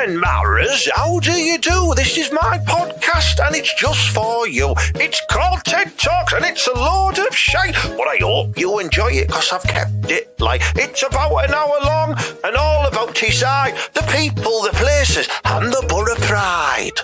and Maras, how do you do? This is my podcast and it's just for you. It's called TED Talks and it's a load of shite, but I hope you enjoy it because I've kept it like it's about an hour long and all about Tside, the people, the places and the borough pride.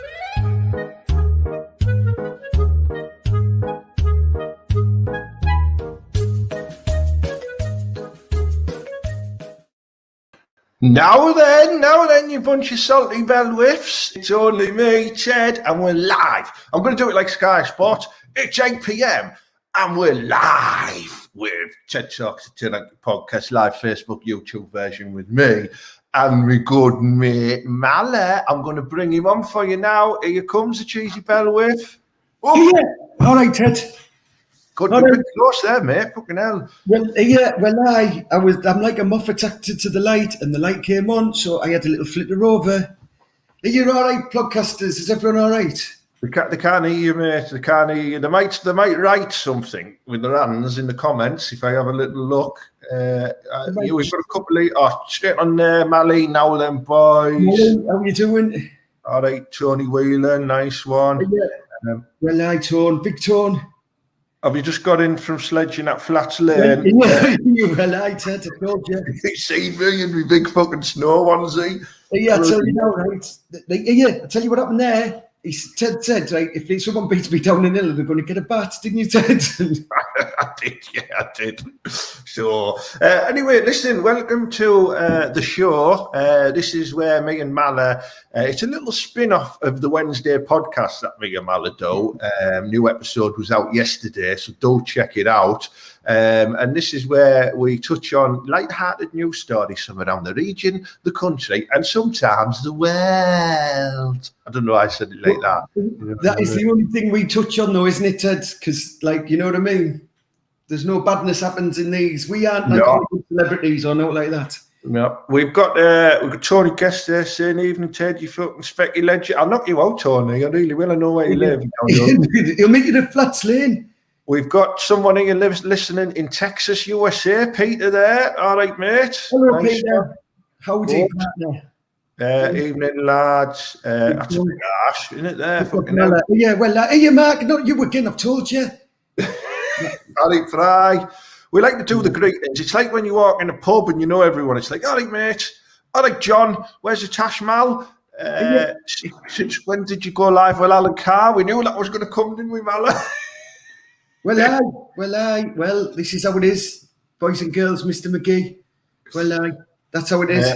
Now then, you bunch of salty bell whiffs. It's only me, Ted, and we're live. I'm going to do it like Sky Sports. It's 8 p.m. and we're live with TED Talks, the podcast, live Facebook, YouTube version with me and my good mate, Mala. I'm going to bring him on for you now. Here comes the cheesy bell whiff. Oh, yeah. All right, Ted. Good, you're a bit close there, mate. Fucking hell. I'm like a moth attracted to the light, and the light came on, so I had a little flitter over. Are you all right, podcasters? Is everyone all right? They can't hear you, mate. They can't hear you. They might write something with their hands in the comments if I have a little look. We've got a couple of straight on there, Mally. Now then, boys. Morning, how are you doing? All right, Tony Whelan, nice one. Yeah. Tone, big Tone. Have you just got in from sledging at Flats Lane? Ted, I told you. You see me in my big fucking snow onesie. Yeah, I tell you now, right? I tell you what happened there. Ted said, right, if someone beats me down the hill, they're going to get a bat, didn't you, Ted? I did. So, anyway, listen, welcome to the show. This is where me and Mala, it's a little spin-off of the Wednesday podcast that me and Mala do. New episode was out yesterday, so do check it out. And this is where we touch on light-hearted news stories from around the region, the country, and sometimes the world. I don't know why I said it like that. That is the only thing we touch on, though, isn't it, Ted? Because, you know what I mean? There's no badness happens in these. We aren't celebrities or not like that. No, we've got Tony Guest there saying, "Evening, Ted. You fucking specky legend." I'll knock you out, Tony. I really will. I know where you live. He'll meet you at Flats Lane. We've got someone here listening in Texas, USA. Peter there. All right, mate. Hello, nice Peter. Howdy, partner. Evening, lads. That's a big arse, isn't it there? Hey, Mark. No, you again, I've told you. All right, Fry. We like to do the greetings. It's like when you walk in a pub and you know everyone. It's like, all right, mate. All right, John. Where's the Tash Mal? Since when did you go live with Alan Carr? We knew that was going to come, didn't we, Mala? Well, this is how it is, boys and girls, Mr. McGee. That's how it is.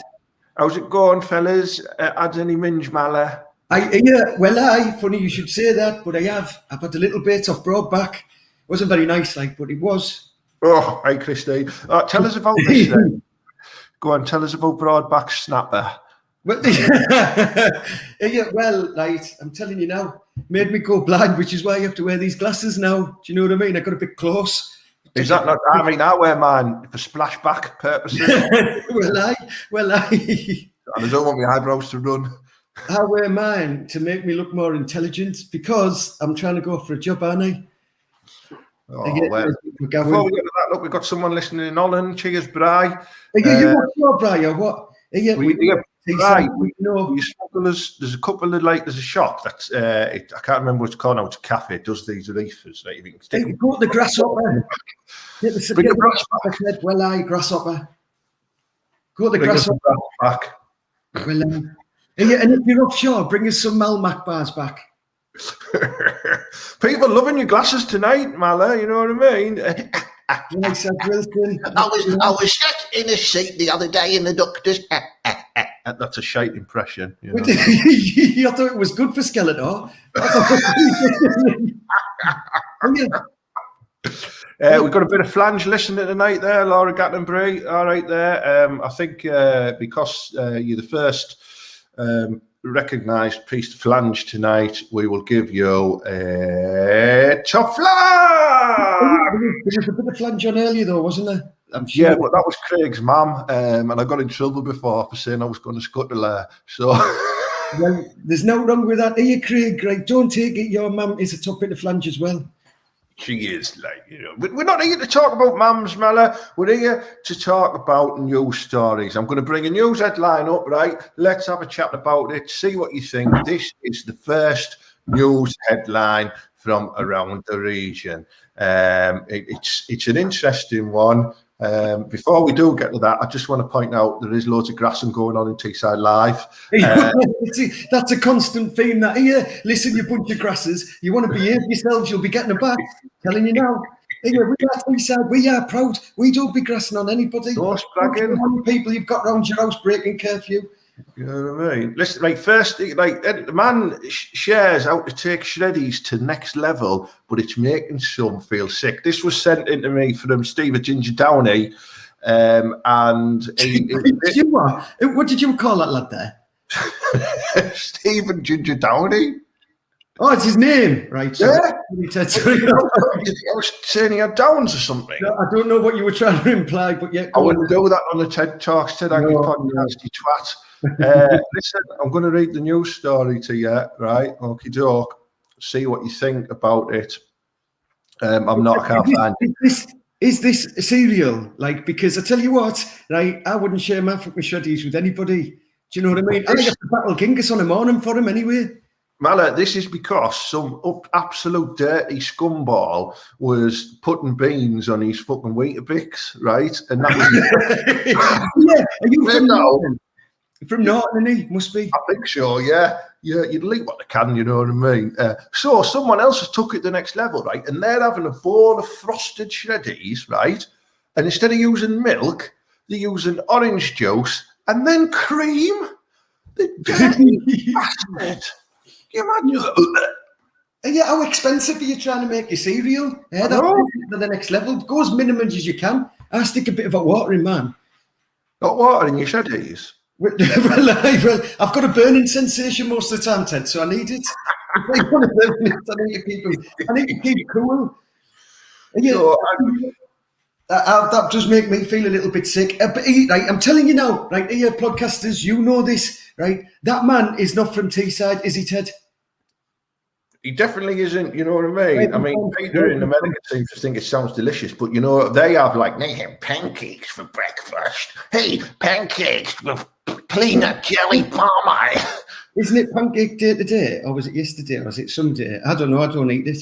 How's it going, fellas? Had any minge, Mala? Funny you should say that, but I've had a little bit off Broadback. It wasn't very nice, but it was. Oh, hi, Christine. Tell us about this then. Go on, tell us about Broadback Snapper. Well, I'm telling you now, made me go blind, which is why I have to wear these glasses now. Do you know what I mean? I got a bit close. Is that not? I mean, I wear mine for splashback purposes. And I don't want my eyebrows to run. I wear mine to make me look more intelligent because I'm trying to go for a job, aren't I? Oh, well. Before we get to that, look, we've got someone listening in Holland. Cheers, Bri. You watch your Bri or what? There's a couple of there's a shop that's I can't remember what it's called now. It's a cafe. It does these reefers. Like, you can go to the grasshopper. Bring the grasshopper. Grasshopper. Go to the grasshopper back. And if you're offshore, bring us some Malmac bars back. People loving your glasses tonight, Mala. You know what I mean? I was sat in a seat the other day in the doctor's. That's a shite impression. You know? I thought it was good for Skeletor. We've got a bit of flange listening tonight there, Laura Gattenbury. All right there. I think because you're the first recognised piece of flange tonight, we will give you a top flange. There was a bit of flange on earlier though, wasn't there? I'm sure. Yeah, but that was Craig's mum, and I got in trouble before for saying I was going to scuttle her. So, well, there's no wrong with that. Here, Craig, right? Don't take it. Your mum is a top bit of flange as well. She is like, we're not here to talk about mums, Mala. We're here to talk about news stories. I'm going to bring a news headline up, right? Let's have a chat about it. See what you think. This is the first news headline from around the region. It's an interesting one. Before we do get to that, I just want to point out there is loads of grassing going on in Teesside Live. That's a constant theme. That here, listen, you bunch of grasses. You want to behave yourselves, you'll be getting a back. Telling you now. Here, we are Teesside. We are proud. We don't be grassing on anybody. Horse bragging. How many people you've got round your house breaking curfew? You know what I mean? Listen, like first, like the man shares how to take shreddies to next level, but it's making some feel sick. This was sent in to me from Steve at Ginger Downey, and what did you call that lad there? Stephen Ginger Downey. Oh, it's his name, right? Yeah. I was saying he had Downs or something. No, I don't know what you were trying to imply, but yeah. I wouldn't do that on the TED Talks, TED Angry podcast, you twat. Listen, I'm going to read the news story to you, right? Okie doke. See what you think about it. I can't find it. Is this serial? Like, because I tell you what, right? I wouldn't share my fucking shreddies with anybody. Do you know what I mean? I have to battle Genghis on a morning for him anyway. Mala, this is because some absolute dirty scumball was putting beans on his fucking Weetabix, right? And that was yeah. Are you from Norton? From Norton, he must be. I think so. Yeah. You delete what they can. You know what I mean? So someone else has took it the next level, right? And they're having a bowl of frosted shreddies, right? And instead of using milk, they're using orange juice and then cream. The dirty bastard. Yeah, how expensive are you trying to make your cereal? Yeah, that's to the next level. Go as minimum as you can. I stick a bit of hot water in, man. Hot water in your shreddies? Well, I've got a burning sensation most of the time, Ted, so I need it. I need to keep it cool. Yeah, so, that does make me feel a little bit sick. But right, I'm telling you now, right, here, podcasters, you know this, right? That man is not from Teesside, is he, Ted? He definitely isn't, you know what I mean? I mean, Peter in America seems to think it sounds delicious, but, they have, like, they have pancakes for breakfast. Hey, pancakes with peanut jelly parma. Isn't it pancake day today? Or was it yesterday? Or was it some day? I don't know. I don't eat it.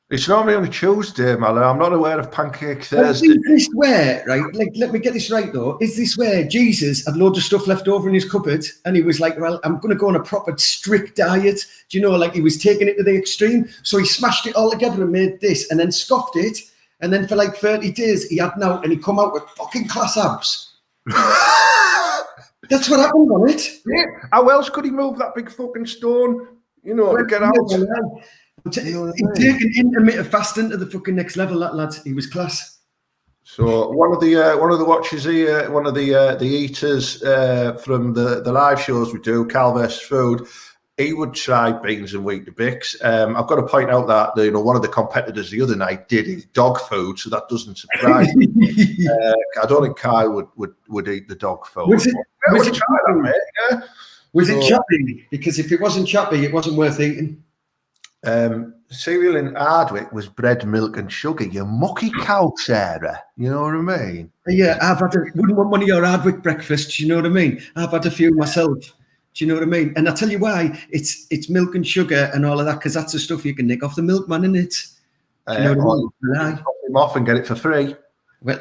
It's normally on a Tuesday, Mala. I'm not aware of Pancake Thursday. Is this where, right? Like, let me get this right, though. Is this where Jesus had loads of stuff left over in his cupboard and he was like, well, I'm going to go on a proper strict diet? Do you know, like he was taking it to the extreme? So he smashed it all together and made this and then scoffed it. And then for like 30 days, he had now and he come out with fucking class abs. That's what happened on it. Yeah. How else could he move that big fucking stone, to get out? He's taken intermittent fasting to the fucking next level, that lad. He was class. So one of the watchers here, one of the eaters from the live shows we do, Cal vs Food, he would try beans and Weetabix. I've got to point out that one of the competitors the other night did eat dog food, so that doesn't surprise me. I don't think Kyle would eat the dog food. Was it choppy? Because if it wasn't choppy, it wasn't worth eating. Cereal in Hardwick was bread, milk, and sugar. You mucky cow, Sarah. You know what I mean? Yeah, wouldn't want one of your Hardwick breakfasts. You know what I mean? I've had a few myself. Do you know what I mean? And I tell you why. It's milk and sugar and all of that because that's the stuff you can nick off the milkman, isn't it? Do you know what I mean? Pop him off and get it for free. Well,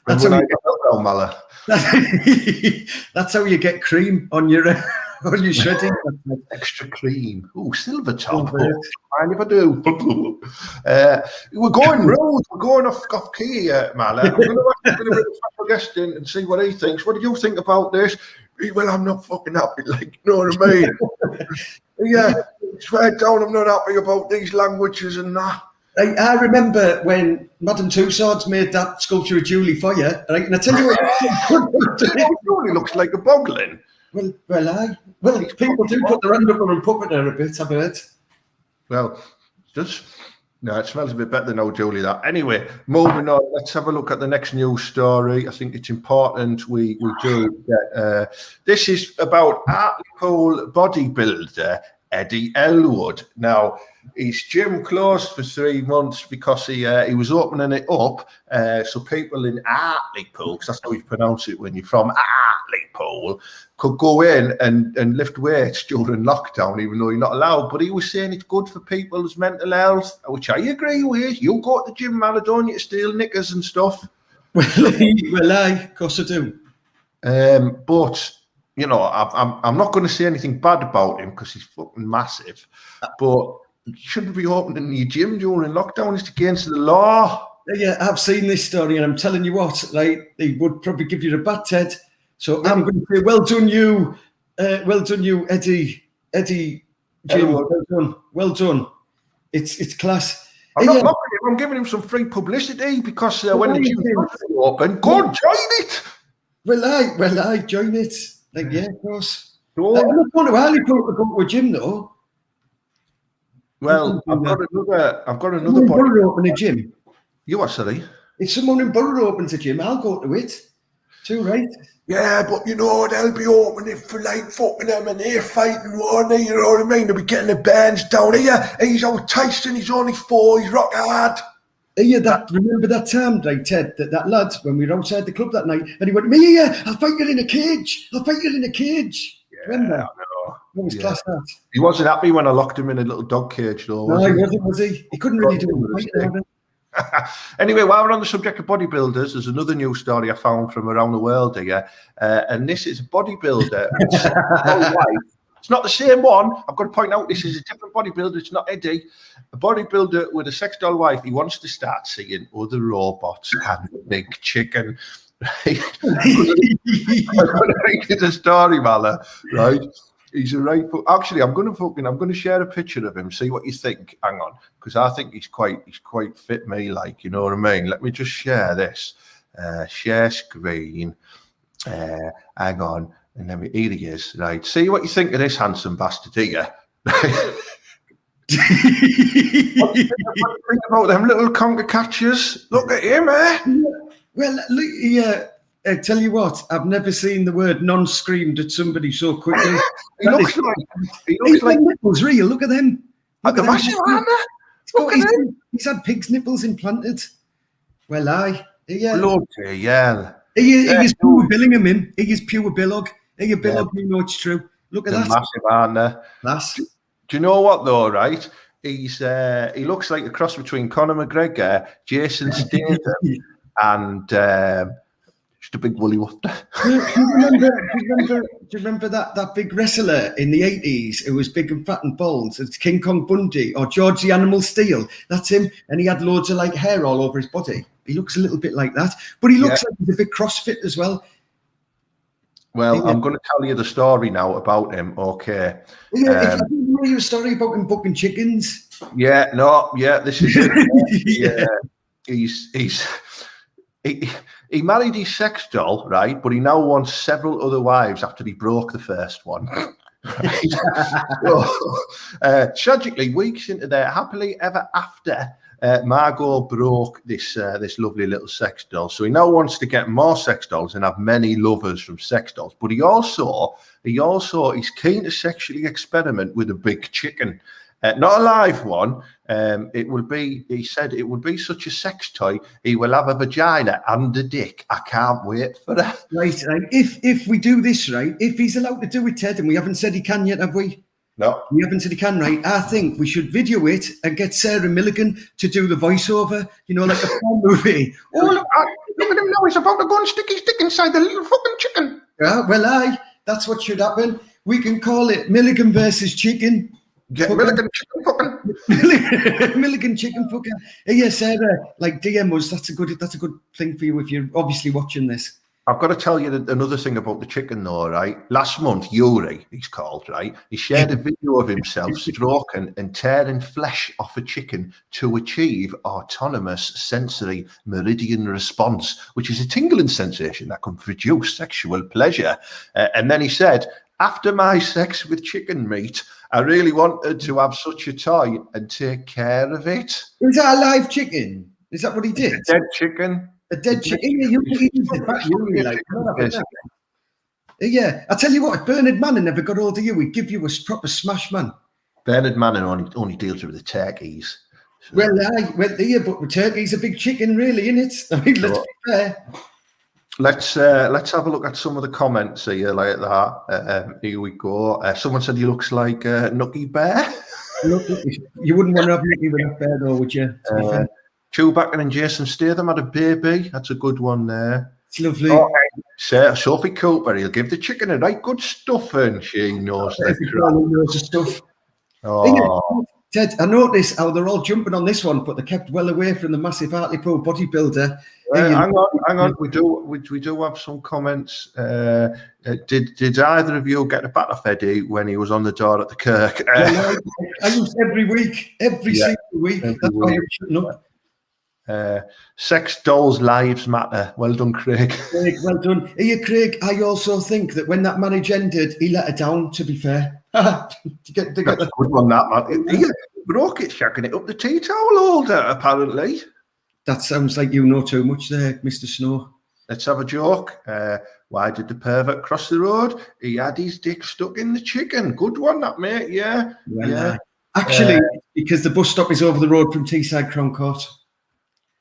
that's how you get cream on your shredding. Extra cream. Oh, silver top. Mind if I do? We're going road. We're going off key, Mal. I'm going to ask a bit of special guest in and see what he thinks. What do you think about this? Well, I'm not fucking happy. Like, you know what I mean? Yeah, swear down, I'm not happy about these languages and that. I remember when Madame Two Swords made that sculpture of Julie for you, right? And I tell you what, Julie looks like a boglin. Well, people do put their hand up on and puppet her a bit, I've heard. Well, it smells a bit better than old Julie, that. Anyway, moving on, let's have a look at the next news story. I think it's important we do get... this is about Hartlepool bodybuilder Eddie Elwood. Now, his gym closed for 3 months because he was opening it up so people in Hartlepool, because that's how you pronounce it when you're from Hartlepool, could go in and lift weights during lockdown, even though you're not allowed. But he was saying it's good for people's mental health, which I agree with. You go to the gym, man, don't you, steal knickers and stuff? Well, of course I do. But you know, I'm not going to say anything bad about him because he's fucking massive. But you shouldn't be opening your gym during lockdown. It's against the law. Yeah, I've seen this story, and I'm telling you what, like, they would probably give you the bat, Ted. So I'm going to say, well done, you, Eddie, Jim. Well done. It's class. I'm not mocking him. I'm giving him some free publicity because when the gym's open, go and join it. Well, I join it. Like, yeah, of course. I'm not going to Hartlepool to go to a gym, though. Well, I've got another Borough open a gym. You are silly. If someone in Borough opens a gym, I'll go to it. Too right. Yeah, but you know, they'll be opening for like fucking MMA fighting, won't they? You know what I mean? They'll be getting the bands down here. He's out Tyson, he's only 4, he's rock hard. Yeah, remember that time, right, Ted, that lad, when we were outside the club that night, and he went, me, I'll fight you in a cage. Yeah, remember? I know. That was class, that. He wasn't happy when I locked him in a little dog cage, though. No, he wasn't, was he? He couldn't really do it. Anyway, while we're on the subject of bodybuilders, there's another news story I found from around the world here, and this is a bodybuilder. It's not the same one. I've got to point out this is a different bodybuilder. It's not Eddie. A bodybuilder with a sex doll wife. He wants to start seeing other robots and big chicken. Right? I'm going to read you the story, Mala. Right? He's a right. Actually, I'm going to share a picture of him. See what you think. Hang on, because I think he's quite fit me like. You know what I mean? Let me just share this. Share screen. Hang on. And then here he is, right? See what you think of this handsome bastard here. What do you think about them little Conker Catchers? Look at him, eh? Well, look, yeah. I tell you what, I've never seen the word "non" screamed at somebody so quickly. he looks like nipples real. Look at them. Look at them. He's had pig's nipples implanted. Well, yeah. Bloody hell. He is pure Billingham, him. He is pure Billog. You know it's true. Look at that. Massive, aren't they? That's. Do you know what though? Right, he looks like a cross between Conor McGregor, Jason Statham, and just a big woolly wolf. Do you remember that big wrestler in the 80s who was big and fat and bald? It's King Kong Bundy or George the Animal Steel. That's him, and he had loads of like hair all over his body. He looks a little bit like that, but he looks like he's a big CrossFit as well. Well, I'm going to tell you the story now about him, okay? Yeah, if I didn't know your story about him booking chickens. This is it. He married his sex doll, right? But he now wants several other wives after he broke the first one. Tragically, weeks into their happily ever after, Margot broke this lovely little sex doll. So he now wants to get more sex dolls and have many lovers from sex dolls. But he also is keen to sexually experiment with a big chicken. Not a live one. He said it would be such a sex toy. He will have a vagina and a dick. I can't wait for that. Right. If we do this, right, if he's allowed to do it, Ted, and we haven't said he can yet, have we? No. We haven't said he can, right? I think we should video it and get Sarah Milligan to do the voiceover, you know, like a porn movie. Oh, look at him now. He's about to go and stick his dick inside the little fucking chicken. Yeah, well, that's what should happen. We can call it Milligan versus Chicken. Get Milligan chicken fucking. Milligan chicken fucking. Yeah, Sarah, like DM us. That's a good thing for you if you're obviously watching this. I've got to tell you another thing about the chicken, though, right? Last month, Yuri, he's called, right? He shared a video of himself stroking and tearing flesh off a chicken to achieve autonomous sensory meridian response, which is a tingling sensation that can produce sexual pleasure. And then he said, after my sex with chicken meat, I really wanted to have such a toy and take care of it. Was that a live chicken? Is that what he did? A dead chicken. A dead chicken? Yeah, I tell you what, if Bernard Manning never got hold of you, he'd give you a proper smash, man. Bernard Manning only deals with the turkeys. So. Well, but the turkey's a big chicken, really, isn't it? I mean, let's be fair. Let's have a look at some of the comments here like that. Here we go. Someone said he looks like Nucky Bear. You wouldn't want to have Nucky with a bear, though, would you? Chewbacca and Jason Statham had a baby. That's a good one there. It's lovely. Sophie Cooper, he'll give the chicken a right good stuffing. She knows the stuff. Oh. Ted, I noticed how they're all jumping on this one, but they kept well away from the massive Hartlepool bodybuilder. Hang on. We do have some comments. Did either of you get a bat off Eddie when he was on the door at the Kirk? I use every week, every single week. That's why I'm shutting up. Sex dolls' lives matter. Well done, Craig. Well done. Here, Craig, I also think that when that marriage ended, he let her down, to be fair. That's a good one, that man. He broke it, shagging it up the tea towel holder, apparently. That sounds like you know too much there, Mr. Snow. Let's have a joke. Why did the pervert cross the road? He had his dick stuck in the chicken. Good one, that, mate. Yeah. Actually, because the bus stop is over the road from Teesside Crown Court.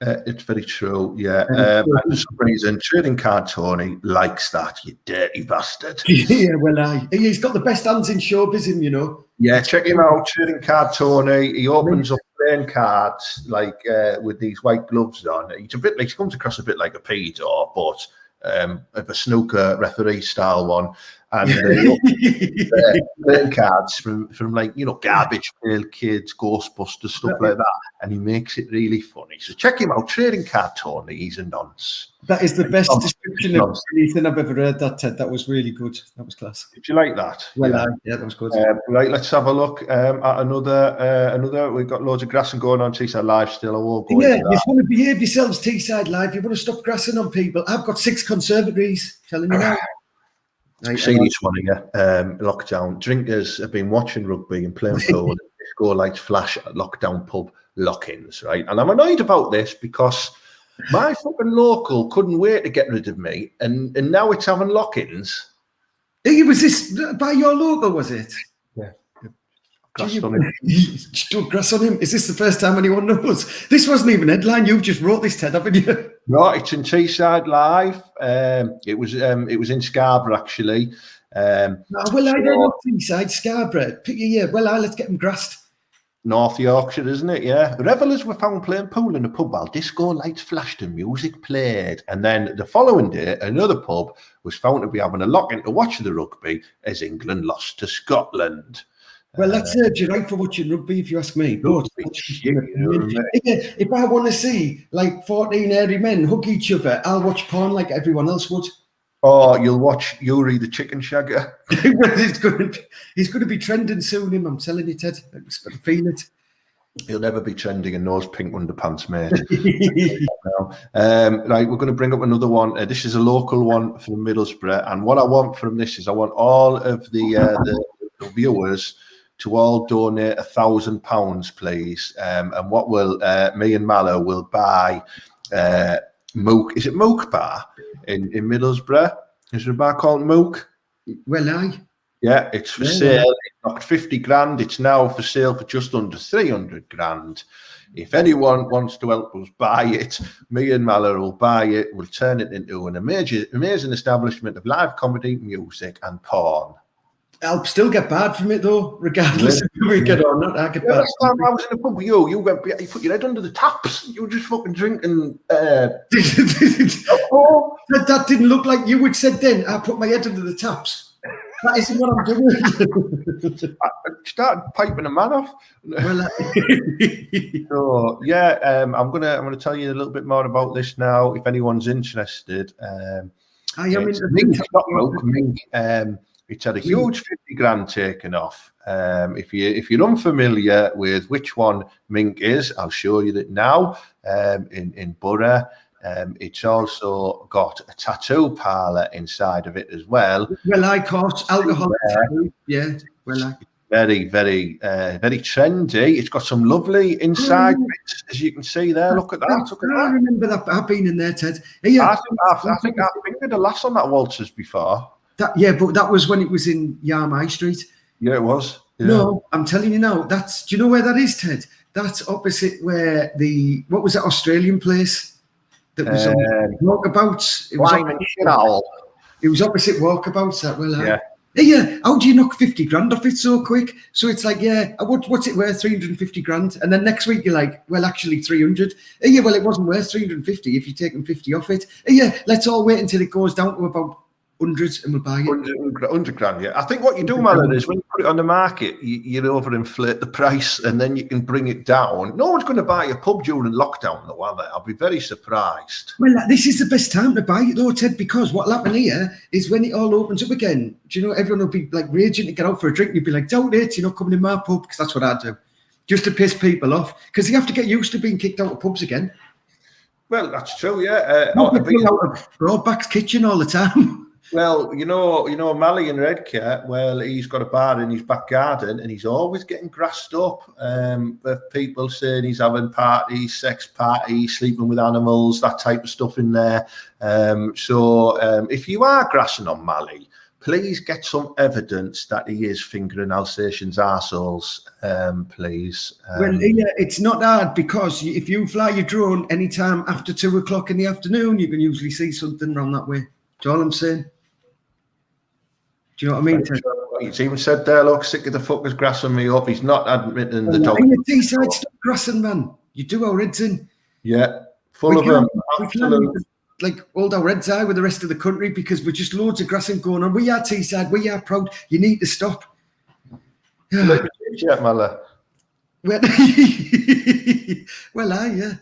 It's very true, yeah. For some reason, trading card Tony likes that, you dirty bastard. Yeah, he's got the best hands in showbiz, you know. Yeah, check him out, trading card Tony. He opens up playing cards like with these white gloves on. He's a bit like, he comes across a bit like a pedo, but a snooker referee style one. And playing cards from like, you know, Garbage Pail Kids, Ghostbusters, stuff like that. And he makes it really funny. So check him out, trading card Tony. He's a nonce. That is the best description of anything I've ever heard, that, Ted. That was really good. That was class. Did you like that? Yeah, that was good. Right, let's have a look at another. We've got loads of grassing going on Teesside Live still. I won't go into that. You want to behave yourselves, Teesside Live. You want to stop grassing on people. I've got 6 conservatories, telling you now. See this one here, lockdown. Drinkers have been watching rugby and playing pool. Disco lights flash at lockdown pub lock-ins, right? And I'm annoyed about this because my fucking local couldn't wait to get rid of me, and now it's having lock-ins. Was this by your local, was it? Yeah. Grass on him. Don't grass on him. Is this the first time anyone knows? This wasn't even a headline. You've just wrote this, Ted, haven't you? Right, it's in Teesside Live. It was in Scarborough actually. I don't know Teesside, Scarborough. Pick your year. Let's get them grassed. North Yorkshire, isn't it? Yeah. Revellers were found playing pool in a pub while disco lights flashed and music played. And then the following day, another pub was found to be having a lock-in to watch the rugby as England lost to Scotland. Well, that's you right for watching rugby, if you ask me. But if I want to see like 14 hairy men hug each other, I'll watch porn like everyone else would. Oh, you'll watch Yuri the Chicken Shagger. He's going to be trending soon, I'm telling you, Ted. I just got to feel it. He'll never be trending in those pink underpants, mate. Right, we're going to bring up another one. This is a local one from Middlesbrough. And what I want from this is I want all of the viewers to all donate £1,000, please. And what will me and Mallow will buy Mook. Is it Mook Bar in Middlesbrough? Is there a bar called Mook? Yeah, it's for sale. It knocked 50 grand. It's now for sale for just under 300 grand. If anyone wants to help us buy it, me and Mallow will buy it. We'll turn it into an amazing establishment of live comedy, music, and porn. I'll still get bad from it though, regardless of who we get or not. I get bad. Last time I was in a pub with you, you put your head under the taps. You were just fucking drinking. That didn't look like you would said then. I put my head under the taps. That isn't what I'm doing. I started piping a man off. So yeah, I'm gonna tell you a little bit more about this now. If anyone's interested, I am it's Mink. It's had a huge 50 grand taken off. If you're unfamiliar with which one Mink is, I'll show you that now. In Borough, it's also got a tattoo parlour inside of it as well. I caught alcohol. Yeah. Very, very, very trendy. It's got some lovely inside bits, as you can see there. Look at that. I remember that. I've been in there, Ted. I think I've fingered a lass on that Walters before. But that was when it was in Yarm High Street. Yeah, it was. No, I'm telling you now. Do you know where that is, Ted? That's opposite where what was that Australian place that was on Walkabouts? It was opposite Walkabouts. Yeah. How do you knock 50 grand off it so quick? So it's like, what's it worth? 350 grand. And then next week you're like, well, actually 300. Yeah, well, it wasn't worth 350 if you're taking 50 off it. Yeah, let's all wait until it goes down to about 100 and we'll buy it. 100 grand, yeah. I think what you do, Malin, is when you put it on the market, you overinflate the price and then you can bring it down. No one's going to buy a pub during lockdown, though, are they? I'll be very surprised. Well, this is the best time to buy it, though, Ted, because what'll happen here is when it all opens up again, do you know, everyone will be like raging to get out for a drink. You'll be like, don't it, you're not coming in my pub, because that's what I do, just to piss people off, because you have to get used to being kicked out of pubs again. Well, that's true, yeah. Out of Broadback's kitchen all the time. Well, you know, Mally in Redcar, well, he's got a bar in his back garden and he's always getting grassed up with people saying he's having parties, sex parties, sleeping with animals, that type of stuff in there. So if you are grassing on Mally, please get some evidence that he is fingering Alsatians' arseholes, please. Well, it's not hard because if you fly your drone anytime after 2 o'clock in the afternoon, you can usually see something around that way. That's all I'm saying. Do you know what I mean? He's even said there, look, sick of the fuckers grassing me up. He's not admitting the dog. Tside, stop grassing, man. You do our heads in. Yeah, full of them. Like hold our heads high with the rest of the country because we're just loads of grassing going on. We are Tside, we are proud. You need to stop. Yeah, Mala. Well, yeah.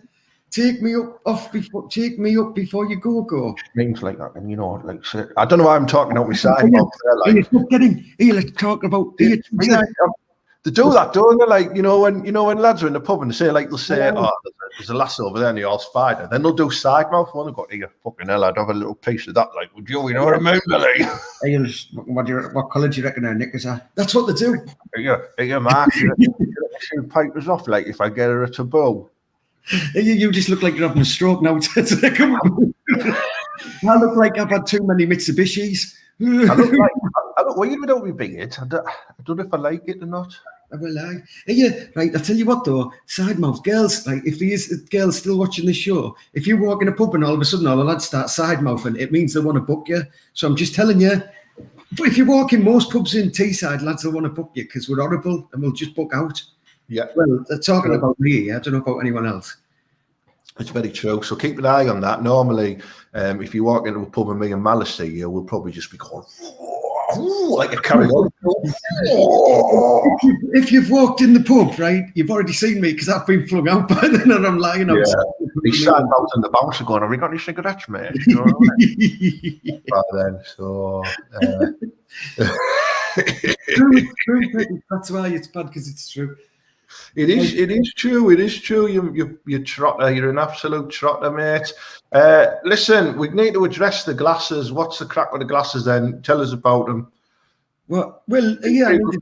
Take me up before you go. Means like that, and you know, like I don't know why I'm talking out my side. Let's talk about. They do that, don't they? Like you know when lads are in the pub and they say they'll say, "Oh, there's a lass over there and the old spider." Then they'll do side mouth. One, go, "Here, fucking hell, I'd have a little piece of that." Like, would you? You know what I mean, Billy? What colour do you reckon our knickers are? That's what they do. Here, Mark. Shoot papers off. Like if I get her a taboo. You just look like you're having a stroke now. Come on. I look like I've had too many Mitsubishis. I look weird without my beard. I don't know if I like it or not. Right. I tell you what though, side mouth girls, like if there is girls still watching the show, if you walk in a pub and all of a sudden all the lads start side mouthing, it means they want to book you. So I'm just telling you, but if you walk in most pubs in Tside, lads will want to book you because we're horrible and we'll just book out. Yeah. Well, they're talking about me. I don't know about anyone else. It's very true. So keep an eye on that. Normally, if you walk into a pub and me and Malice see you, we'll probably just be going like a carry-on. If you've walked in the pub, right, you've already seen me because I've been flung out by then and I'm lying outside. He's sat out in the bouncer going, "Have we got any cigarettes, mate?" You know what I mean? Right then, so... true. That's why it's bad because it's true. It is true. You trotter. You're an absolute trotter, mate. Listen, we need to address the glasses. What's the crack with the glasses then? Tell us about them. Well, yeah. I need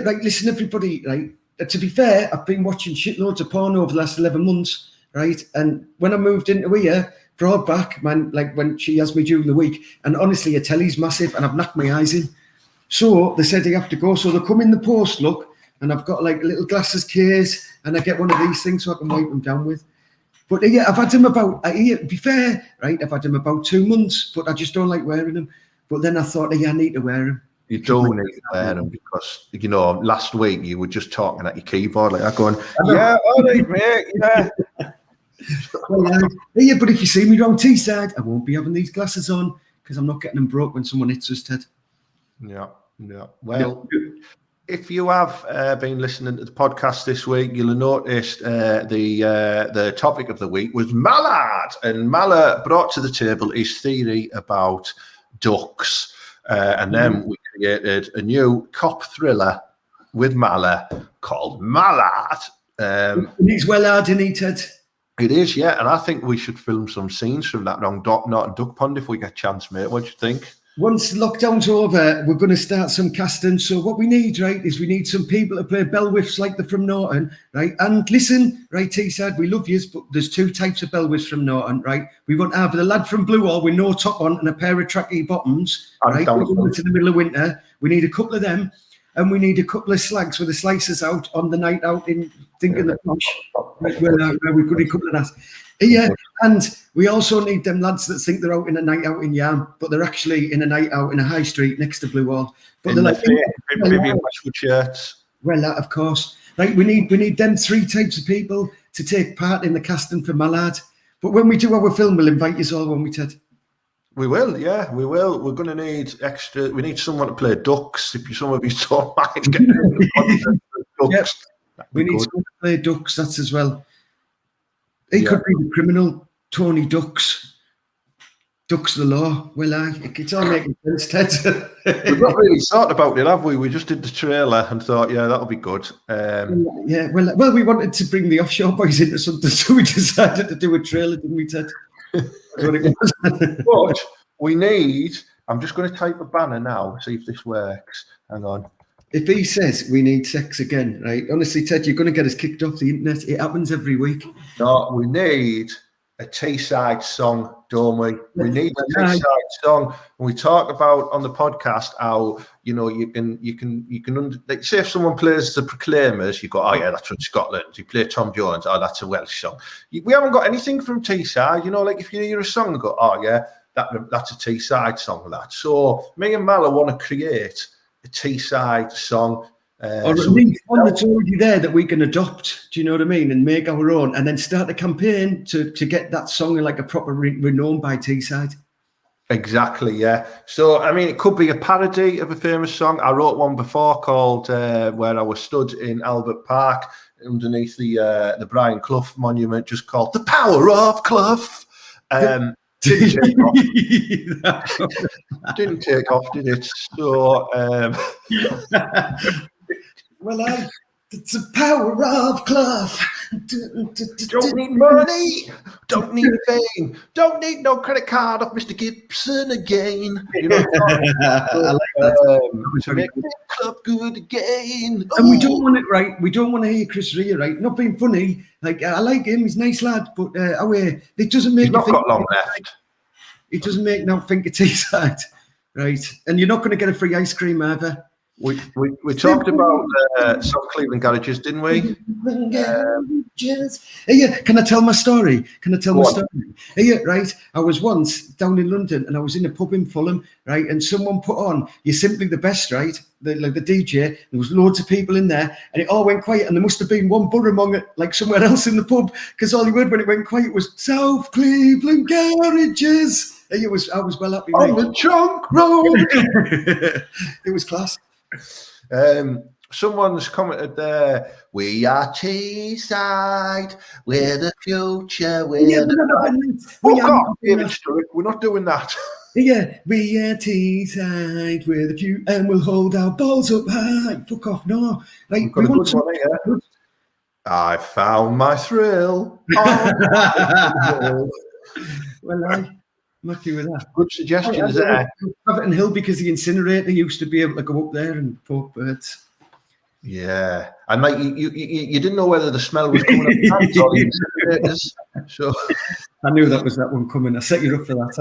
right. Listen, everybody. Right. To be fair, I've been watching shitloads of porn over the last 11 months. Right, and when I moved into here, Broadback, man, like when she has me during the week, and honestly, her telly's massive, and I've knocked my eyes in. So they said they have to go. So they come in the post, look, and I've got like a little glasses case, and I get one of these things so I can wipe them down with. But yeah, I've had them about, to be fair, right, I've had them about 2 months, but I just don't like wearing them. But then I thought, I need to wear them. You do need to wear them because, last week you were just talking at your keyboard like that going, yeah, all right, mate, yeah. Well, but if you see me around Tside, I won't be having these glasses on because I'm not getting them broke when someone hits us, Ted. Yeah. Well, if you have been listening to the podcast this week, you'll have noticed the topic of the week was Mallard, and Mallard brought to the table his theory about ducks, and then we created a new cop thriller with Mallard called Mallard. He's well hard, isn't he, Ted? It is, yeah, and I think we should film some scenes from that around Norton Duck Pond if we get a chance, mate. What do you think? Once lockdown's over, we're going to start some casting. So what we need, right, is we need some people to play bell whiffs like they're from Norton, right? And listen, right, Tside, we love yous, but there's two types of bell whiffs from Norton, right? We want either the lad from Blue Hall with no top on and a pair of tracky bottoms, right? We're going to the middle of winter. We need a couple of them, and we need a couple of slags with the slices out on the night out in Thinking the Posh, right, where we could a couple of that. Yeah, and we also need them lads that think they're out in a night out in Yam, but they're actually in a night out in a high street next to Blue Hall. But they're like Vivian Westwood shirts. Well, of course. Right, we need them three types of people to take part in the casting for my lad. But when we do our film, we'll invite you all, won't we, Ted? We will, yeah, we will. We're going to need extra. We need someone to play ducks. If some of you don't mind getting ducks, yep. We need someone to play ducks. That's as well. He could be the criminal Tony Ducks. Ducks the law. Well, it's all making sense, Ted. We've not really thought about it, have we? We just did the trailer and thought, yeah, that'll be good. Yeah, well, we wanted to bring the offshore boys into something, so we decided to do a trailer, didn't we, Ted? But we need. I'm just going to type a banner now, see if this works. Hang on. If he says we need sex again, right? Honestly, Ted, you're going to get us kicked off the internet. It happens every week. No, we need a Tside song, don't we? We need a Tside song. And we talk about on the podcast how you can like, say if someone plays the Proclaimers, you go, oh yeah, that's from Scotland. You play Tom Jones, oh that's a Welsh song. We haven't got anything from Tside. Like if you hear a song and go, oh yeah, that's a Tside song. That. So me and Mala want to create a Tside song. Or at least one that's already there that we can adopt, do you know what I mean, and make our own, and then start a campaign to get that song like a proper renowned by Tside. Exactly, yeah. So, I mean, it could be a parody of a famous song. I wrote one before called where I was stood in Albert Park underneath the Brian Clough monument, just called The Power of Clough. Didn't take off, did it? So, well, it's the power of Clough. Don't need money, don't need fame, don't need no credit card off Mr. Gibson again. I like that. To make the club good again. And we don't want it right. We don't want to hear Chris Rea, right? Not being funny. Like I like him, he's a nice lad, but it doesn't make. He's not got long left. It doesn't make no think it's Tside, right? And you're not going to get a free ice cream either. We talked about some Cleveland garages, didn't we? Yeah, can I tell my story? Yeah, right. I was once down in London and I was in a pub in Fulham, right? And someone put on "You're Simply the Best," right? The DJ. There was loads of people in there, and it all went quiet. And there must have been one Buttermonger like somewhere else in the pub, because all you heard when it went quiet was South Cleveland garages. And I was well happy. On the Chunk Road. It was class. Someone's commented there, we are Tside, we're the future, we're not doing that. Yeah, we are Tside, we're the future, and we'll hold our balls up high. Fuck off, no. Like, we want some... I found my thrill. Well, I'm lucky with that. Good suggestions there. Everton Hill, because the incinerator used to be able to go up there and poke birds. Yeah, and like you didn't know whether the smell was coming up the or the incinerators. So I knew that was that one coming. I set you up for that.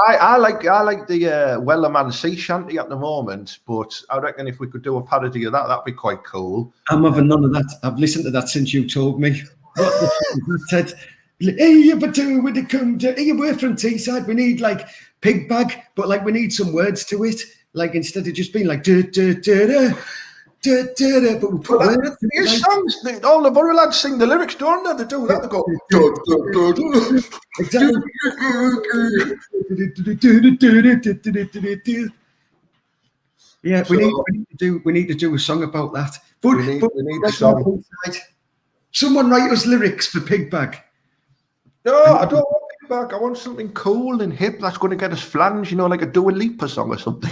I like the Wellerman sea shanty at the moment, but I reckon if we could do a parody of that, that'd be quite cool. I'm having none of that. I've listened to that since you told me. What the fuck is that, Ted? Hey, but with the come to, hey, we're from Tside. We need like pig bag, but like we need some words to it. Like instead of just being like but we put your songs. All the Borough lads sing the lyrics, don't they? They do that. They go. Exactly. Yeah, we need to do a song about that. But we need a song. Someone write us lyrics for pig bag. No, I don't want pig bag. I want something cool and hip that's going to get us flange, like a Dua Lipa song or something.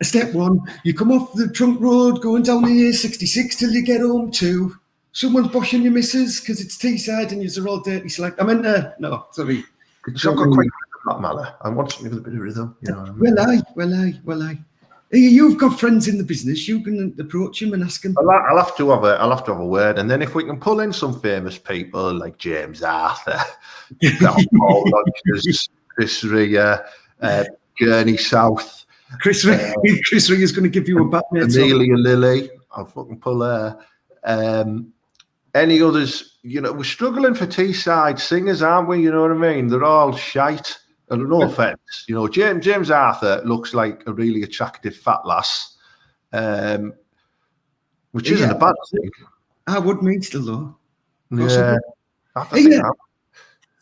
Step one, you come off the trunk road going down the A66 till you get home too. Someone's boshing your missus because it's Teesside and you're all dirty slack. I mean, no, sorry. Because I've got quite that Mala. I want something with a bit of rhythm. You know what I mean? Well, I. You've got friends in the business. You can approach him and ask him. I'll have to have a word, and then if we can pull in some famous people like James Arthur, Paul Rogers, Chris Rea, Gurney South, Chris Rea is going to give you a bat. Amelia Lilly. I'll fucking pull her. Any others? You know, we're struggling for Teesside singers, aren't we? You know what I mean? They're all shite. And no offense, you know, James Arthur looks like a really attractive fat lass, which isn't a bad thing. I would mean still though. Yeah.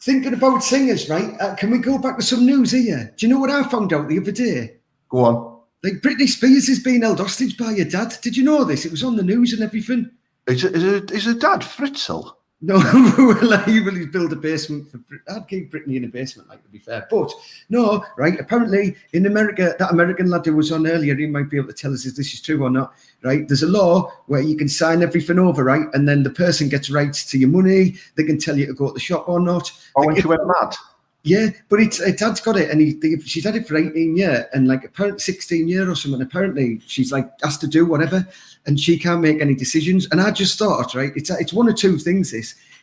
Thinking about singers, right? Can we go back to some news here? Do you know what I found out the other day? Go on. Like Britney Spears is being held hostage by her dad. Did you know this? It was on the news and everything. Is her dad Fritzl? No, well, he will build a basement for. I'd keep Britney in a basement, like, to be fair. But no, right? Apparently, in America, that American lad who was on earlier, he might be able to tell us if this is true or not. Right? There's a law where you can sign everything over, right? And then the person gets rights to your money. They can tell you to go to the shop or not. Oh, when she went mad. Yeah, but it's dad's got it, and she's had it for 18 years, and like apparently 16 years or something. Apparently, she's like has to do whatever, and she can't make any decisions. And I just thought, right, it's one of two things.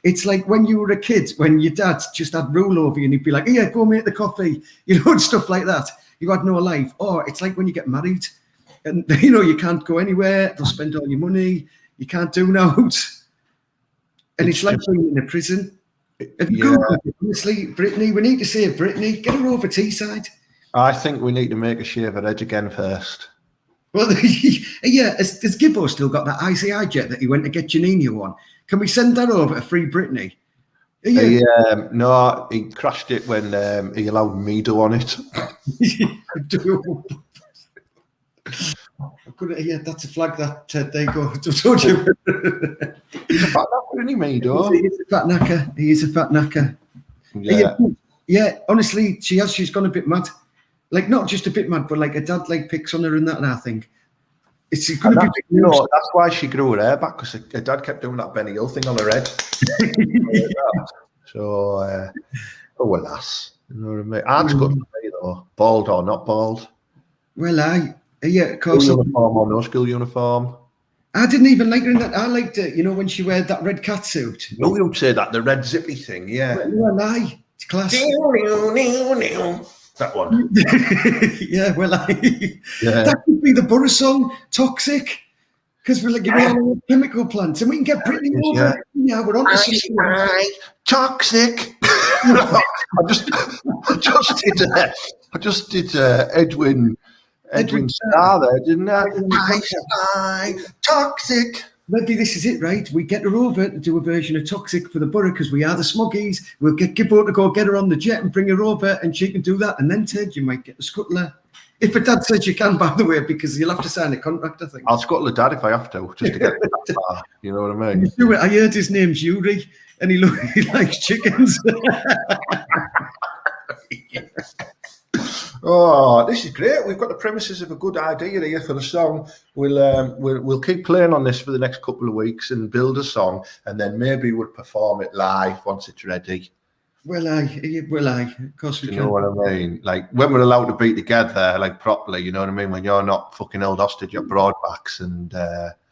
It's like when you were a kid, when your dad just had rule over you, and he'd be like, "Yeah, go make the coffee," you know, and stuff like that. You had no life. Or it's like when you get married, and you know you can't go anywhere. They'll spend all your money. You can't do notes, and it's like being in a prison. Honestly, Brittany, we need to save Brittany. Get her over Teesside. I think we need to make her shave her head again first. Well, yeah, has Gibbo still got that ICI jet that he went to get Janino on? Can we send that over to Free Brittany? Yeah. No, he crashed it when he allowed Mido on it. Yeah, that's a flag that there you go. I told you. He's a fat knacker, isn't he, Mido? He is a fat knacker. He is a fat knacker. Yeah, honestly, she's gone a bit mad. Like, not just a bit mad, but like her dad like picks on her and that, and I think it's going to be. You know, that's why she grew her hair back, because her dad kept doing that Benny Hill thing on her head. So, well, lass. You know what I mean? Art's good to me, though. Bald or not bald. Well, yeah, of course. School uniform or no school uniform. I didn't even like her in that. I liked it, you know, when she wear that red cat suit. No, you'd say that, the red zippy thing, yeah. Well, it's class. That one. Yeah, that could be the Borough song, Toxic. Because we're like, you know, chemical plants, and we can get Brittany over. Yeah, we're on to something. Toxic. I just did Edwin Starr there, didn't I? Toxic. Maybe this is it, right? We get her over to do a version of Toxic for the Borough because we are the Smoggies. We'll get Gibbo to go get her on the jet and bring her over, and she can do that. And then, Ted, you might get the scuttler. If her dad says you can, by the way, because you'll have to sign a contract, I think. I'll scuttle the dad if I have to, just to get that far. You know what I mean? Do it. I heard his name's Yuri, and he likes chickens. Oh, this is great. We've got the premises of a good idea here for the song. We'll keep playing on this for the next couple of weeks and build a song, and then maybe we'll perform it live once it's ready. Of course we can. You know what I mean? Like when we're allowed to be together, like properly. You know what I mean? When you're not fucking held hostage at broadbacks and.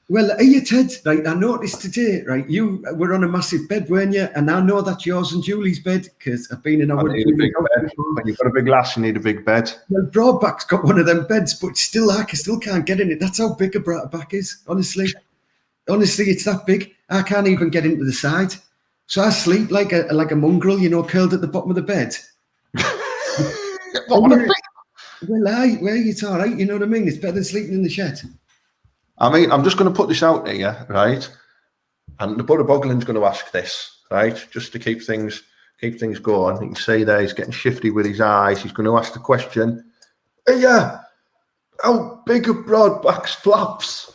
Well, are you, Ted? Right, I noticed today, right, you were on a massive bed, weren't you? And I know that's yours and Julie's bed because I've been in a big bed. When you've got a big lass, you need a big bed. Well, Broadback's got one of them beds, but still, I still can't get in it. That's how big a back is, honestly. Honestly, it's that big. I can't even get into the side. So I sleep like a mongrel, you know, curled at the bottom of the bed. What a bit. Well, it's all right, you know what I mean? It's better than sleeping in the shed. I mean, I'm just going to put this out there, right? And the Butterbugling's going to ask this, right? Just to keep things going. You can see there he's getting shifty with his eyes. He's going to ask the question, yeah, how big are Broadback's flaps?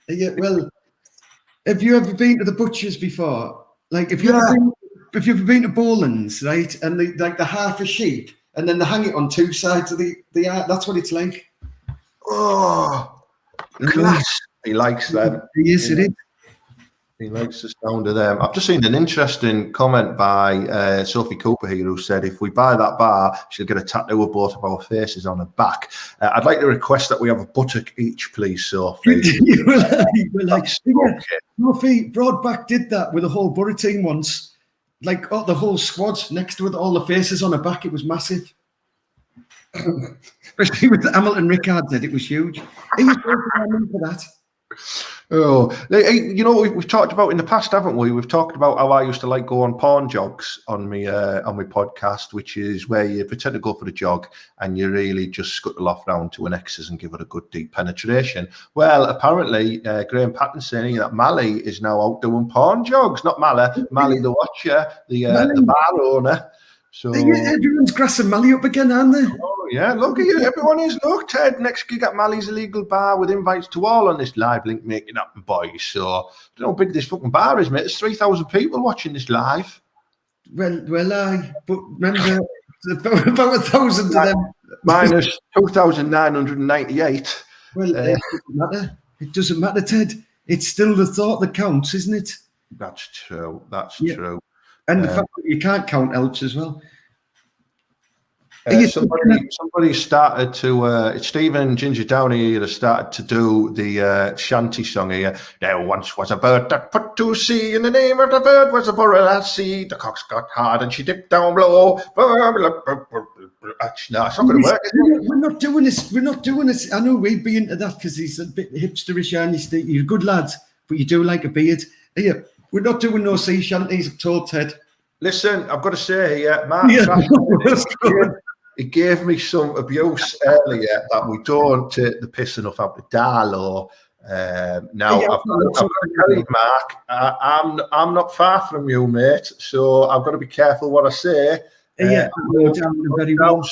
Yeah, well, have you ever been to the butcher's before? Like, if you've ever been to Boland's, right? And the half a sheep, and then they hang it on two sides of the that's what it's like. Oh, class. He likes them. Yes, it is. He likes the sound of them. I've just seen an interesting comment by Sophie Cooper here, who said, if we buy that bar, she'll get a tattoo of both of our faces on her back. I'd like to request that we have a buttock each, please, Sophie. Sophie Broadback did that with the whole Borough team once. Like the whole squad next to it, all the faces on her back. It was massive. Especially with Hamilton Rickard did. It was huge. He was going for that. Oh, you know, we've talked about in the past, haven't we? We've talked about how I used to like go on porn jogs on my podcast, which is where you pretend to go for the jog and you really just scuttle off round to an ex's and give it a good deep penetration. Well, apparently, Graham Patton's saying that Mally is now out doing porn jogs. Not Mally the watcher, the bar owner. So everyone's grassing Mally up again, aren't they? Oh yeah, look at you. Everyone is. Look, Ted, next gig at Mally's Illegal Bar with invites to all on this live link making happen, boys. So I don't know how big this fucking bar is, mate. There's 3,000 people watching this live. But remember about 1,000 of them. Minus 2,998. Well, it doesn't matter. It doesn't matter, Ted. It's still the thought that counts, isn't it? That's true. That's true. And the fact that you can't count helps as well. Somebody started to, Stephen Ginger Downey has started to do the shanty song here. There once was a bird that put to sea, and the name of the bird was a burrel at sea. The cocks got hard and she dipped down below. No, it's not going to work. We're not doing this. We're not doing this. I know we'd be into that because he's a bit hipsterish and you're a good lad, but you do like a beard. Here, we're not doing no sea shanties, I've told Ted. Listen, I've got to say here, Mark, he gave me some abuse earlier that we don't take the piss enough out of Darlow. Now, I've got to tell you, Mark, I'm not far from you, mate, so I've got to be careful what I say. Very well.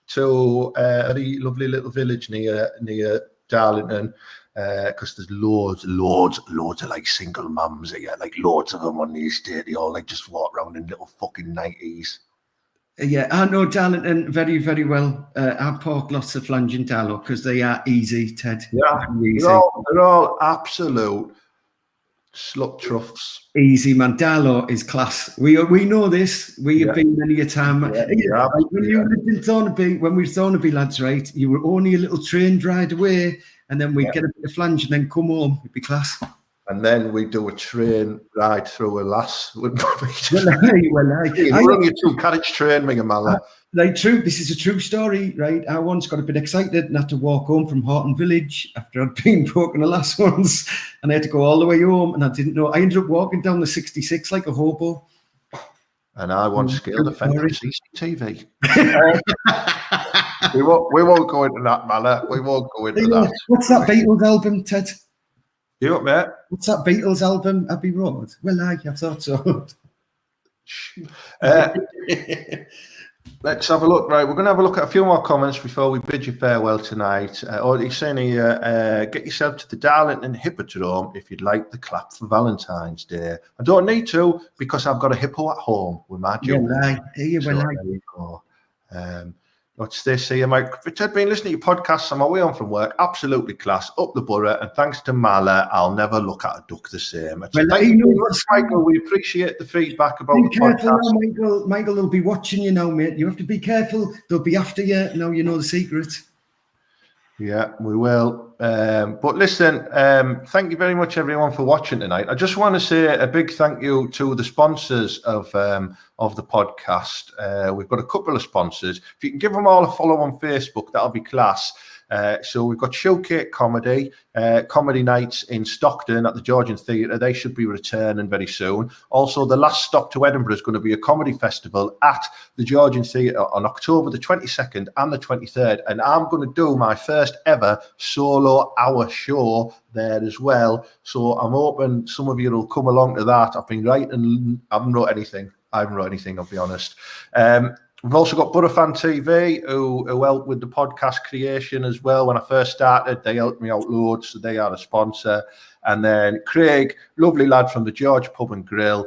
To a lovely little village near Darlington, because there's loads of like single mums here, like loads of them on the estate. They all like just walk around in little fucking 90s. Yeah, I know Darlington very, very well. I pork lots of flange in Darlow because they are easy, Ted. Yeah, they're all absolute slut troughs. Easy, man. Darlow is class. We know this. We have been many a time. When you lived in Thornaby, when we were Thornaby lads, right, you were only a little train ride away, and then we'd get a bit of flange and then come home. It'd be class. And then we do a train ride through a lass. We're running a two-carriage train, Mega Mala. Right, true. This is a true story, right? I once got a bit excited and had to walk home from Horton Village after I'd been broken a lass once, and I had to go all the way home, and I didn't know. I ended up walking down the 66 like a hobo. And I once scaled a fence with CCTV. we won't go into that, Mala. We won't go into that. What's that Beatles album, Ted? You up, mate? What's that Beatles album, Abbey Road? Well, I thought so. Let's have a look. Right, we're going to have a look at a few more comments before we bid you farewell tonight. He's saying here, get yourself to the Darlington Hippodrome if you'd like the clap for Valentine's Day. I don't need to because I've got a hippo at home with my job. There you go. What's this here, Mike? I've been listening to your podcasts on my way home from work. Absolutely class. Up the borough. And thanks to Mala, I'll never look at a duck the same. Thank you very much, Michael. We appreciate the feedback about the podcast. Now, Michael will be watching you now, mate. You have to be careful. They'll be after you. Now you know the secret. Yeah, we will. But listen, thank you very much, everyone, for watching tonight. I just want to say a big thank you to the sponsors of the podcast. We've got a couple of sponsors. If you can give them all a follow on Facebook, that'll be class. So we've got Showcase Comedy, comedy nights in Stockton at the Georgian Theatre. They should be returning very soon. Also, the last stop to Edinburgh is going to be a comedy festival at the Georgian Theatre on October the 22nd and the 23rd. And I'm going to do my first ever solo hour show there as well. So I'm hoping some of you will come along to that. I've been writing, I haven't wrote anything, I'll be honest. We've also got Butterfan TV, who helped with the podcast creation as well. When I first started, they helped me out loads, so they are a sponsor. And then Craig, lovely lad from the George Pub and Grill.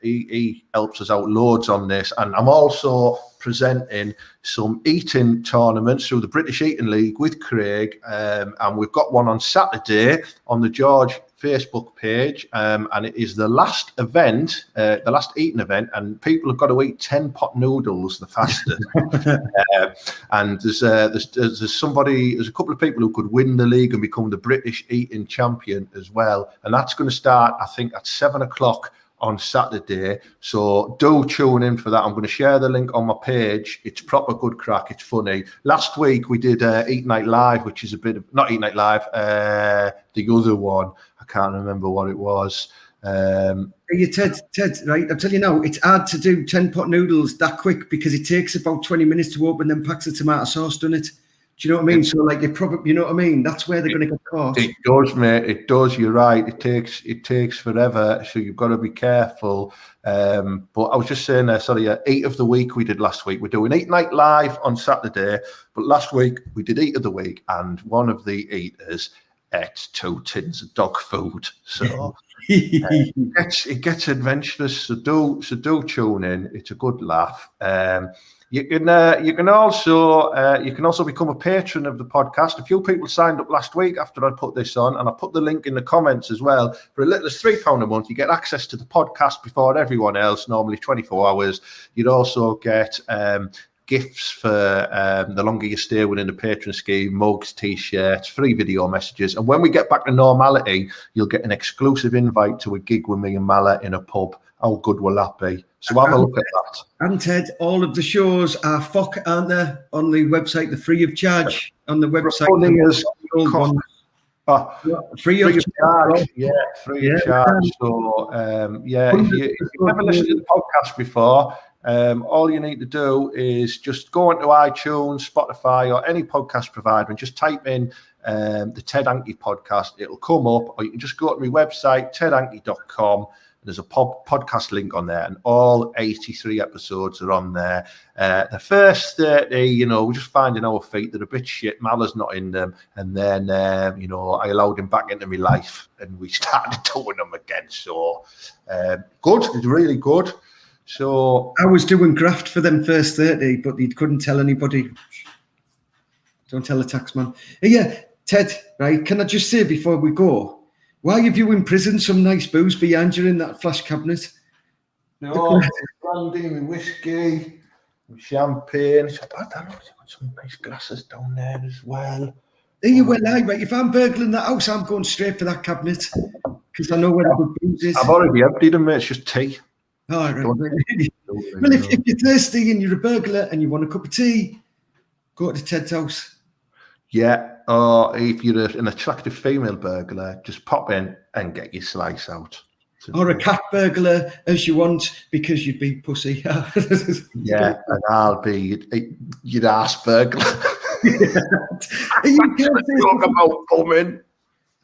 He helps us out loads on this. And I'm also presenting some eating tournaments through the British Eating League with Craig. And we've got one on Saturday on the George Facebook page, and it is the last event, the last eating event, and people have got to eat 10 pot noodles the fastest. And there's a couple of people who could win the league and become the British eating champion as well, and that's going to start, I think, at 7 o'clock on Saturday. So do tune in for that. I'm going to share the link on my page. It's proper good crack. It's funny. Last week we did Eat Night Live, which is a bit of, not Eat Night Live, the other one. I can't remember what it was. You Ted, right? I'll tell you now, it's hard to do 10 pot noodles that quick because it takes about 20 minutes to open them packs of tomato sauce, doesn't it? Do you know what I mean? So like, you probably, you know what I mean? That's where they're going to get caught. It does, mate. It does. You're right. It takes forever. So you've got to be careful. But I was just saying there, sorry, Eat of the Week we did last week. We're doing Eat Night Live on Saturday, but last week we did Eat of the Week, and one of the eaters ate 2 tins of dog food. So it gets adventurous. So do tune in. It's a good laugh. You can also become a patron of the podcast. A few people signed up last week after I put this on, and I put the link in the comments as well. For a little as £3 a month, you get access to the podcast before everyone else, normally 24 hours. You'd also get gifts for the longer you stay within the patron scheme, mugs, t-shirts, free video messages. And when we get back to normality, you'll get an exclusive invite to a gig with me and Mala in a pub. How good will that be? So have a look at that. And Ted, all of the shows are aren't they, on the website? They're free of charge on the website. Free of charge. Yeah, free of charge. So, if you've never listened to the podcast before, all you need to do is just go onto iTunes, Spotify, or any podcast provider and just type in the Ted Hankey podcast. It'll come up, or you can just go to my website, tedhankey.com. There's a podcast link on there, and all 83 episodes are on there. The first 30, we're just finding our feet. They're a bit shit. Mala's not in them. And then, I allowed him back into my life, and we started doing them again. So, good. It's really good. So I was doing graft for them first 30, but he couldn't tell anybody. Don't tell the taxman. Yeah, Ted, right, can I just say before we go, why have you imprisoned some nice booze behind you in that flash cabinet? No, brandy, whiskey, champagne. It's bad, I've got some nice glasses down there as well. Are you well, right? If I'm burgling that house, I'm going straight for that cabinet because I know where the good booze is. I've already emptied them, mate. It's just tea. Oh, right. Well, if you're thirsty and you're a burglar and you want a cup of tea, go to Ted's house. Yeah, or if you're an attractive female burglar, just pop in and get your slice out. Or a cat burglar, as you want, because you'd be pussy. Yeah, and I'll be your ass burglar. You can't talk about bumming.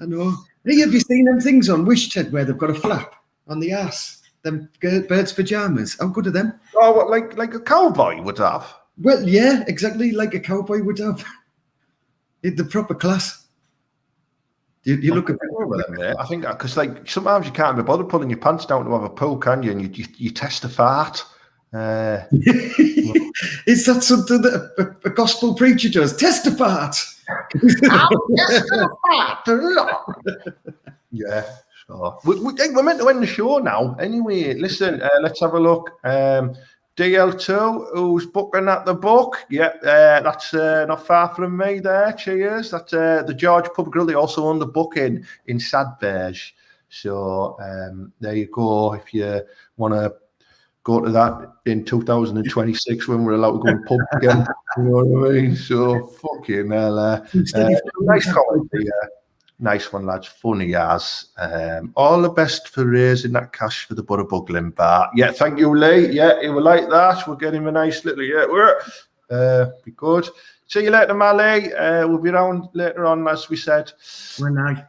I know. Hey, have you seen them things on Wish, Ted, where they've got a flap on the ass? Them birds' pajamas. How good are them? Oh, what, like a cowboy would have? Well, yeah, exactly like a cowboy would have. The proper class. You look at them, mate. I think because sometimes you can't be bothered pulling your pants down to have a poo, can you? And you test a fart. Is that something that a gospel preacher does? Test a fart. I'll test a fart. Yeah. So we're meant to end the show now. Anyway, listen, let's have a look. DL2, who's booking at the book? Yeah, that's not far from me there. Cheers. That's the George Pub Grill. They also own the booking in Sadberge. So there you go. If you want to go to that in 2026 when we're allowed to go and pub again, you know what I mean? So fucking hell. Nice comedy. Nice one, lads. Funny as. All the best for raising that cash for the Butterbugling bar. Yeah, thank you, Lee. Yeah, he will like that. We'll get him a nice little, be good. See you later, Mally. We'll be around later on, as we said. When I.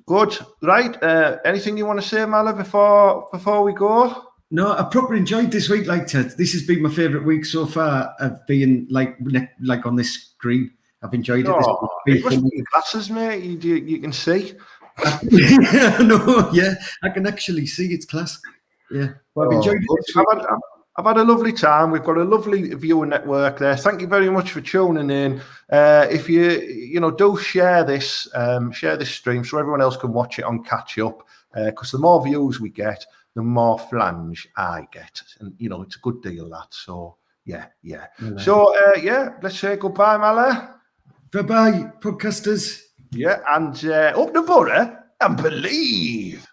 Good. Right. Anything you want to say, Mally, before we go? No, I properly enjoyed this week, like Ted. This has been my favourite week so far of being like on this screen. I've enjoyed it. It must be your glasses, mate. You can see. No, yeah, I can actually see. It's class. Yeah. Well, I've enjoyed it this week. I've had a lovely time. We've got a lovely viewing network there. Thank you very much for tuning in. If you do share this stream so everyone else can watch it on catch up. Because the more views we get, the more flange I get, and it's a good deal that. So yeah. So let's say goodbye, Mala. Bye bye, podcasters. Yeah, and up the butter and believe.